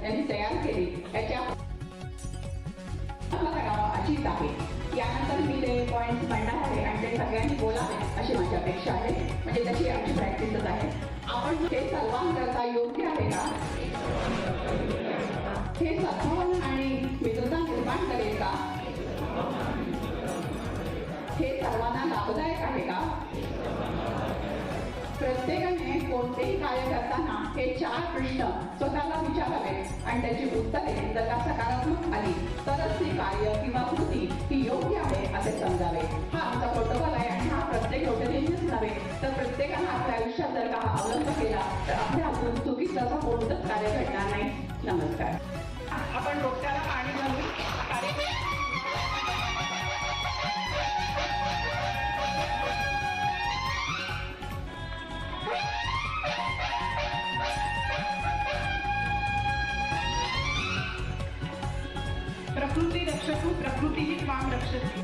यांनी तयार केली याच्या अशीच आहे. यानंतर मी ते पॉईंट्स मांडणार आहे आणि ते सगळ्यांनी बोलावे अशी माझी अपेक्षा आहे. म्हणजे तशी आमची प्रॅक्टिसच आहे. आपण हे सर्वांना करता योग्य आहे का? हे सद्भावना आणि मित्रता निर्माण करेल का? हे सर्वांना लाभदायक आहे का? प्रत्येकाने कोणतेही कार्य करताना हे 4 प्रश्न स्वतःला विचारावे आणि त्याची उत्तरे जर का सकारात्मक आली तरच ती कार्य किंवा कृती ही योग्य आहे असे समजावे. हा आमचा प्रोटोकॉल आहे आणि हा प्रत्येक रोटेरियनच नव्हे तर प्रत्येकानं आपल्या आयुष्यात जर का हा अवलंब केला तर आपल्या हातून चुकीचं असं कोणतंच कार्य घडणार नाही. नमस्कार. आपण डोक्याला पाणी घालून प्रकृती रक्षतु प्रकृती त्वां रक्षति.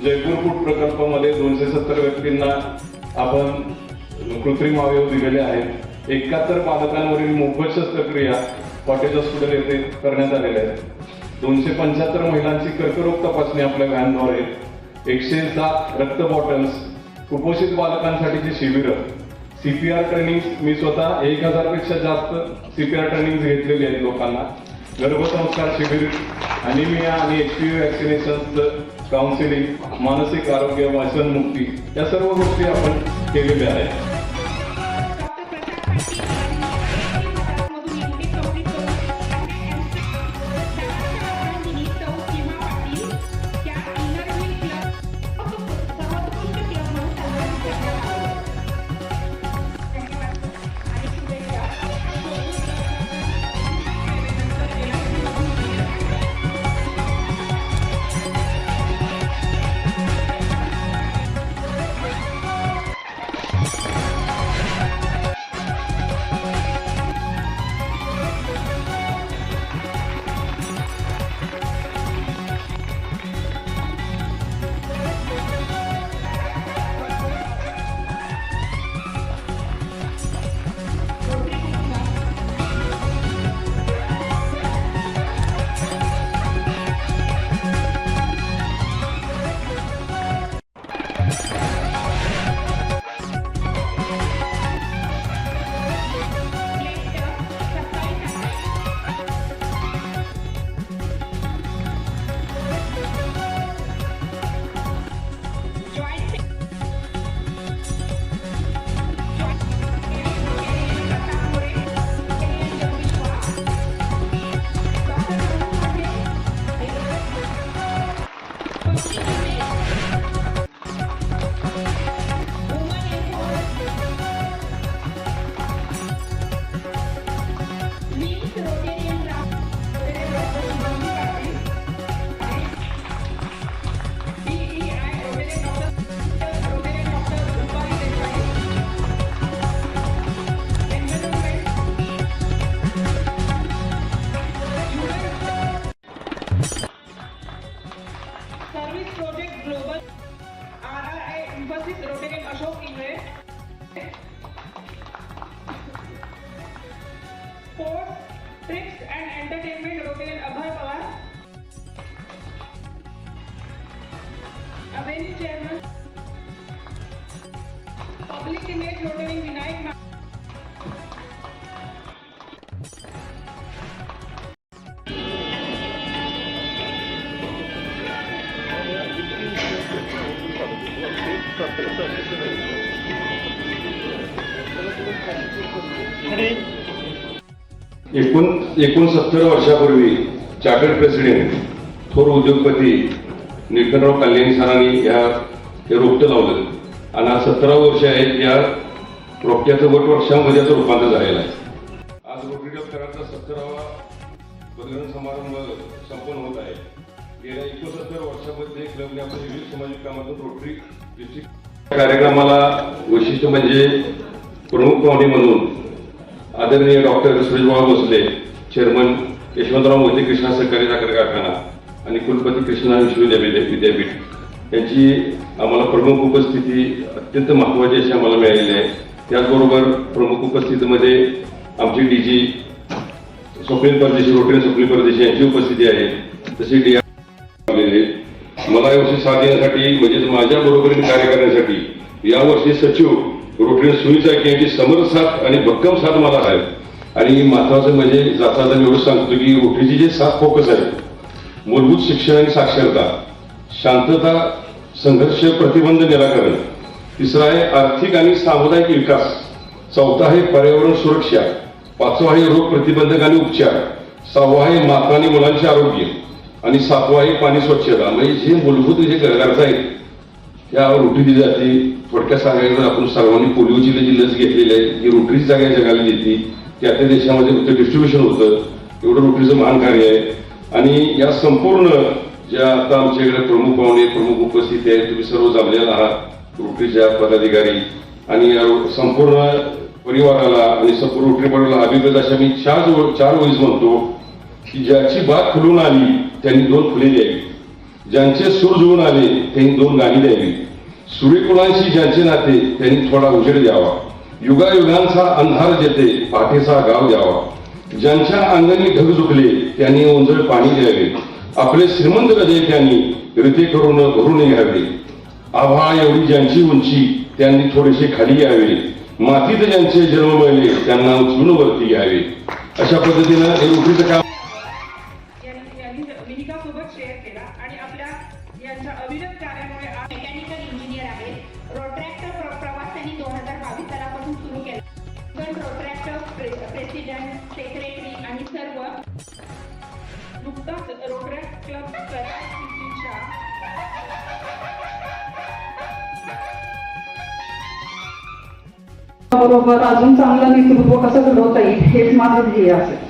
जयपूर फूड प्रकल्पामध्ये 270 व्यक्तींना आपण कृत्रिम अवयव दिलेले आहेत. 71 बालकांवरील मोफत शस्त्रक्रिया कॉटेज हॉस्पिटल येथे करण्यात आलेल्या आहेत. 275 महिलांची कर्करोग तपासणी आपल्या व्हॅनद्वारे, 107 रक्त बॉटल्स, कुपोषित बालकांसाठीची शिबिरं, CPR ट्रेनिंग मी स्वतः 1000 पेक्षा जास्त CPR ट्रेनिंग घेतलेली आहेत लोकांना, गर्भसंस्कार शिबिर, अनिमिया आणि HPV वॅक्सिनेशनचं काउन्सिलिंग, मानसिक आरोग्य, व्यसनमुक्ती या सर्व गोष्टी आपण केलेल्या आहेत. Service project global RRI emphasis Rotarian Ashok Ingle, sports tricks and entertainment Rotarian Abhay Pawar, avenue chairman public image Rotarian Vinayak एकूण 70 वर्षापूर्वी चार्टर्ड प्रेसिडेंट थोर उद्योगपती निळकंठराव कल्याणी सरांनी हे रोपटं लावलं आणि आज 17 वर्ष आहेत. या रोपट्याचं वटवृक्षामध्ये याचं रूपांतर झालेलं आहे. आज रोटरी क्लब कराडचा 70वा पदग्रहण समारंभ संपन्न होत आहे. गेल्या 69 वर्षामध्ये क्लबने आपल्या विविध सामाजिक कामातून रोटरी डिस्ट्रिक्ट कार्यक्रमाला वैशिष्ट्य म्हणजे प्रमुख पाहुणे म्हणून आदरणीय डॉक्टर सुरेशभाऊ भोसले, चेअरमन यशवंतराव मोहिते कृष्णा सहकारी साखर कारखाना आणि कुलपती कृष्णा विद्यापीठ यांची आम्हाला प्रमुख उपस्थिती अत्यंत महत्त्वाची अशी आम्हाला मिळालेली आहे. त्याचबरोबर प्रमुख उपस्थितीमध्ये आमची डीजी स्वप्नील परदेशी, रोटरी स्वप्नील परदेशी यांची उपस्थिती आहे. तसे डी मला यावर्षी साथ देण्यासाठी म्हणजे माझ्या बरोबरीने कार्य करण्यासाठी यावर्षी सचिव रोटरी सुनील चाकी यांची समर्थ साथ आणि भक्कम साथ मला आहे. आणि महत्वाचं म्हणजे जाता मी एवढं सांगतो की रोटरीचे जे 7 फोकस आहेत, मूलभूत शिक्षण आणि साक्षरता, शांतता, संघर्ष प्रतिबंध निराकरण, तिसरा आहे आर्थिक आणि सामुदायिक विकास, चौथा आहे पर्यावरण सुरक्षा, पाचवा आहे रोग प्रतिबंधक आणि उपचार, सहावा आहे माता आणि मुलांचे आरोग्य आणि सातवा आहे पाणी स्वच्छता. म्हणजे जे मूलभूत जे गरजा आहेत त्या रोटरी दिली जाते. थोडक्यात सांगायचं आपण सर्वांनी पोलिओची लस घेतलेली आहे. ही रोटरीची जागा जगाला देते. त्या त्या देशामध्ये फक्त डिस्ट्रीब्युशन होतं. एवढं रोटरीचं महान कार्य आहे. आणि या संपूर्ण ज्या आता आमच्याकडे प्रमुख पाहुणे प्रमुख उपस्थिती आहेत, तुम्ही सर्व जमलेला आहात रोटरीच्या पदाधिकारी आणि संपूर्ण परिवाराला आणि संपूर्ण रोटरी परिवाराला अभिप्रेत अशा मी चार वयस म्हणतो की ज्याची बाग फुलून आली त्यांनी 2 फुले द्यावी, ज्यांचे सूर जुळून आले त्यांनी 2 गाणी द्यावी, सूर्यकुलांशी ज्यांचे नाते त्यांनी थोडा उजेड द्यावा, युगायुगांचा अंधार जेथे पाठीचा गाव द्यावा, ज्यांच्या अंगणी ढग झुकले त्यांनी ओंजळ पाणी द्यावे, आपले श्रीमंत हृदय त्यांनी रिते करून भरून घ्यावे, आभाळ एवढी ज्यांची उंची त्यांनी थोडेसे खाली यावे, मातीत ज्यांचे जन्म मिळाले त्यांना उचलून वरती घ्यावे. अशा पद्धतीनं हे रोटरीचं काम सोबत शेअर केला. आणि आपल्या यांच्या अविरत कार्यामुळे मेकॅनिकल इंजिनियर आहे. रोट्रॅक्टर प्रवास त्यांनी 2022 सालापासून सुरू केला. पण रोट्रॅक्टर प्रेसिडेंट, सेक्रेटरी आणि सर्व नुकताच रोटरॅक्ट क्लब कराड सिटीच्या बरोबर अजून चांगलं नेतृत्व कसं घडवता येईल हेच माझं ध्येय असेल.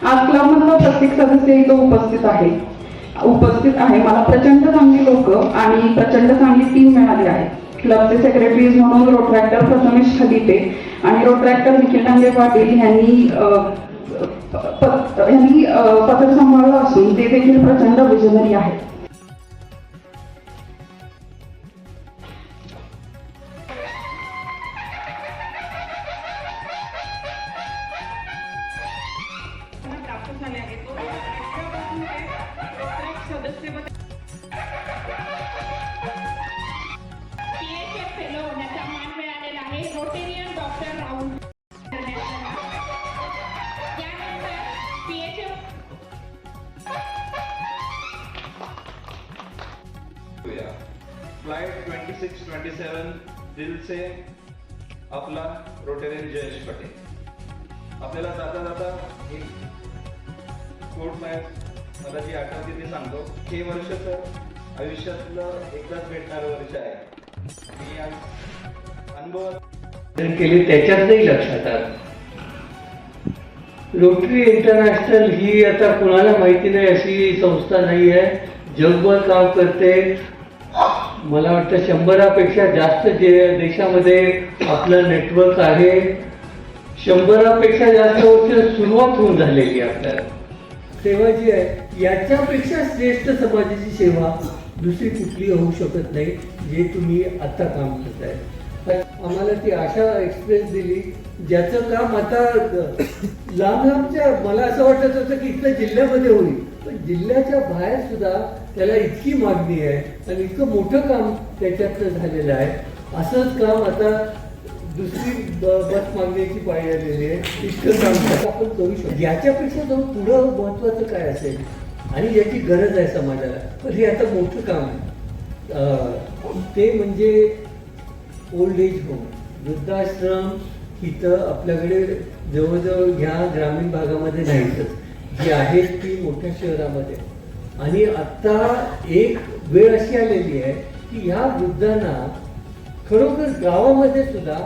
आज क्लबमधला प्रत्येक सदस्य इथं उपस्थित आहे. मला प्रचंड चांगली लोक आणि प्रचंड चांगली टीम मिळाली आहे. क्लबचे सेक्रेटरीज म्हणून रोट्रॅक्टर प्रथमेश खलिते आणि रोट्रॅक्टर निखिल डांगे पाटील यांनी पद सांभाळलं असून ते देखील प्रचंड विजनरी आहेत. प्राप्त झाले आहेत. रोटरॅक्टरपासून ते रोटरॅक्ट सदस्य PHF फेलो होण्याचा मान मिळालेला आहे. Rotarian doctor Rahul. त्यानंतर PHF फ्लाइट 2627 दिल से आपला रोटेरियन जयेश पटेल. आपल्याला जाता जाता एक कोट मला जी आठवते ते सांगतो. हे वर्ष तर आयुष्यातलं एकदाच भेटणारं वर्ष आहे. मी आज अनुभव केले त्याच्यातही लक्षात आलं. रोटरी इंटरनॅशनल ही आता कुणाला माहिती नाही अशी संस्था नाही आहे. जगभर काम करते. मला वाटतं 100पेक्षा जास्त देशामध्ये आपलं नेटवर्क आहे. 100पेक्षा जास्त वर्ष सुरुवात होऊन झालेली आहे. आपल्याला सेवा जी आहे याच्यापेक्षा श्रेष्ठ समाजाची सेवा दुसरी कुठली होऊ शकत नाही जे तुम्ही आता काम करताय. आम्हाला ती आशा एक्सप्रेस दिली ज्याचं काम आता लांबच्या मला असं वाटत होतं की इथल्या जिल्ह्यामध्ये होईल, पण जिल्ह्याच्या बाहेर सुद्धा त्याला इतकी मागणी आहे आणि इतकं मोठं काम त्याच्यातलं झालेलं आहे. असंच काम आता दुसरी बस मागण्याची पाळी आलेली आहे. इतकं काम आपण करू शकतो. याच्यापेक्षा जाऊन पुढं महत्वाचं काय असेल आणि याची गरज आहे समाजाला, तर हे आता मोठं काम आहे. ते म्हणजे ओल्ड एज होम, वृद्धाश्रम. इथं आपल्याकडे जवळजवळ ह्या ग्रामीण भागामध्ये नाहीतच, जी आहेत ती मोठ्या शहरामध्ये. आणि आता एक वेळ अशी आलेली आहे की ह्या वृद्धांना खरोखर गावामध्ये सुद्धा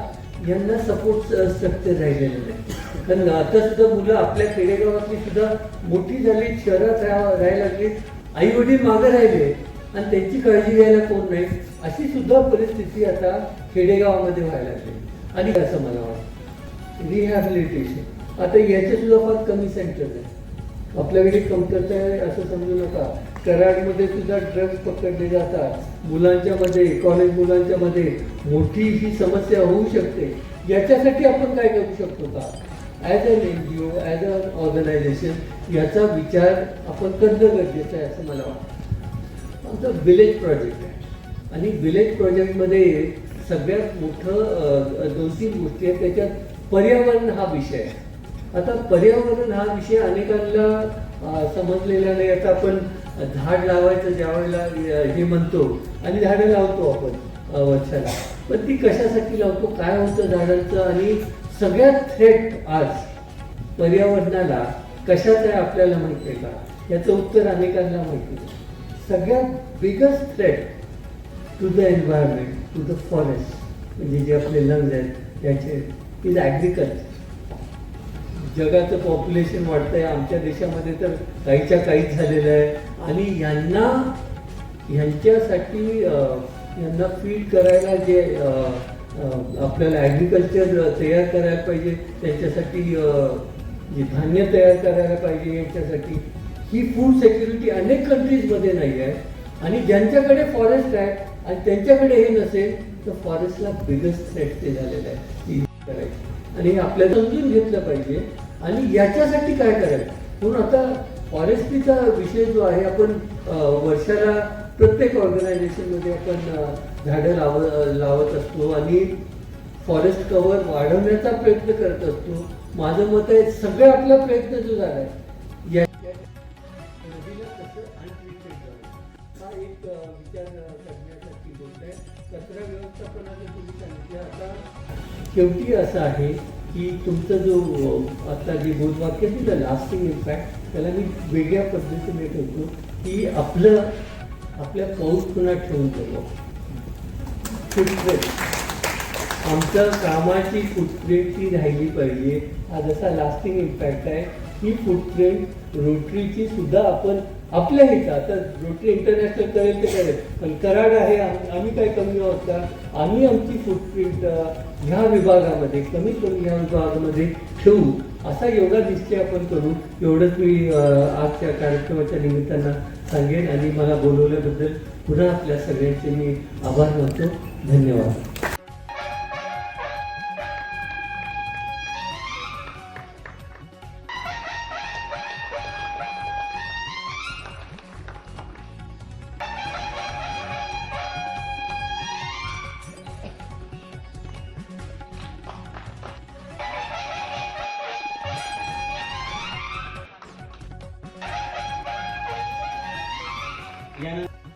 यांना सपोर्ट शक्य राहिलेलं नाही. कारण आता सुद्धा मुलं आपल्या खेडेगावातली सुद्धा मोठी झाली, शहरात राहायला लागली, आई वडील मागं राहिले आणि त्यांची काळजी घ्यायला कोण नाही, अशी सुद्धा परिस्थिती आता खेडेगावामध्ये व्हायला लागली. आणि असं मला वाटतं रिहॅबिलिटेशन आता याचे सुद्धा फार कमी सेंटर आहे. आपल्याकडे कमतरता आहे असं समजू नका. कराडमध्ये सुद्धा ड्रग्ज पकडले जातात मुलांच्या मध्ये, कॉलेज मुलांच्या मध्ये मोठी ही समस्या होऊ शकते. याच्यासाठी आपण काय करू शकतो का? As an NGO, as an organisation याचा विचार आपण करणं गरजेचं आहे असं मला वाटतं. आमचं विलेज प्रोजेक्ट आहे आणि विलेज प्रोजेक्टमध्ये सगळ्यात मोठं 2-3 गोष्टी आहेत. त्याच्यात पर्यावरण हा विषय आहे. आता पर्यावरण हा विषय अनेकांना समजलेला नाही. आता आपण झाड लावायचं ज्या वेळेला हे म्हणतो आणि झाडं लावतो आपण वर्षाला, पण ती कशासाठी लावतो, काय होतं झाडांचं, आणि सगळ्यात थ्रेट आज पर्यावरणाला कशाचं आहे आपल्याला माहिती आहे का? याचं उत्तर अनेकांना माहिती नाही. सगळ्यात biggest threat to the environment, to the forest, म्हणजे जे आपले लंग्स आहेत याचे, इज ॲग्रिकल्चर. जगाचं पॉप्युलेशन वाढतंय, आमच्या देशामध्ये तर काहीच्या काहीच झालेलं आहे. आणि ह्यांच्यासाठी यांना फीड करायला जे आपल्याला ॲग्रिकल्चर तयार करायला पाहिजे, त्यांच्यासाठी जे धान्य तयार करायला पाहिजे, यांच्यासाठी ही फूड सिक्युरिटी अनेक कंट्रीजमध्ये नाही आहे. आणि ज्यांच्याकडे फॉरेस्ट आहे आणि त्यांच्याकडे हे नसेल तर फॉरेस्टला बिगेस्ट थ्रेट ते झालेलं आहे करायचं. आणि हे आपल्याला समजून घेतलं पाहिजे. आणि याच्यासाठी काय करायचं म्हणून आता फॉरेस्ट्रीचा विषय जो आहे, आपण वर्षाला प्रत्येक ऑर्गनायझेशनमध्ये आपण झाडं लावत असतो आणि फॉरेस्ट कव्हर वाढवण्याचा प्रयत्न करत असतो. माझं मत आहे सगळं आपला प्रयत्न जो झाला आहे या नदीला कसं अनट्रीटेड जावं हा एक विचार करण्यासाठी गोष्ट आहे. कचरा व्यवस्थापनाचं तुम्ही सांगितलं. आता शेवटी असं आहे की तुमचं जो आता जे बोधवाक्य आहे द लास्टिंग इम्पॅक्ट, त्याला मी वेगळ्या पद्धतीने ठेवतो की आपल्या पाऊस पुन्हा ठेवून देतो. फुटप्रिंट, आमच्या कामाची फुटप्रिंट ती राहिली पाहिजे. हा जसा लास्टिंग इम्पॅक्ट आहे, ही फुटप्रिंट रोटरीची सुद्धा आपण आपल्या इथं, आता रोटरी इंटरनॅशनल करेल ते करेल, पण कराड आहे, आम्ही काय कमी आहोत का? आम्ही आमची फुटप्रिंट ह्या विभागामध्ये कमीत कमी ह्या विभागामध्ये ठेवू, असा एवढा निश्चय आपण करू. एवढंच मी आजच्या कार्यक्रमाच्या निमित्तानं सांगेन. आणि मला बोलवल्याबद्दल पुन्हा आपल्या सगळ्यांचे मी आभार मानतो. धन्यवाद. यानंतर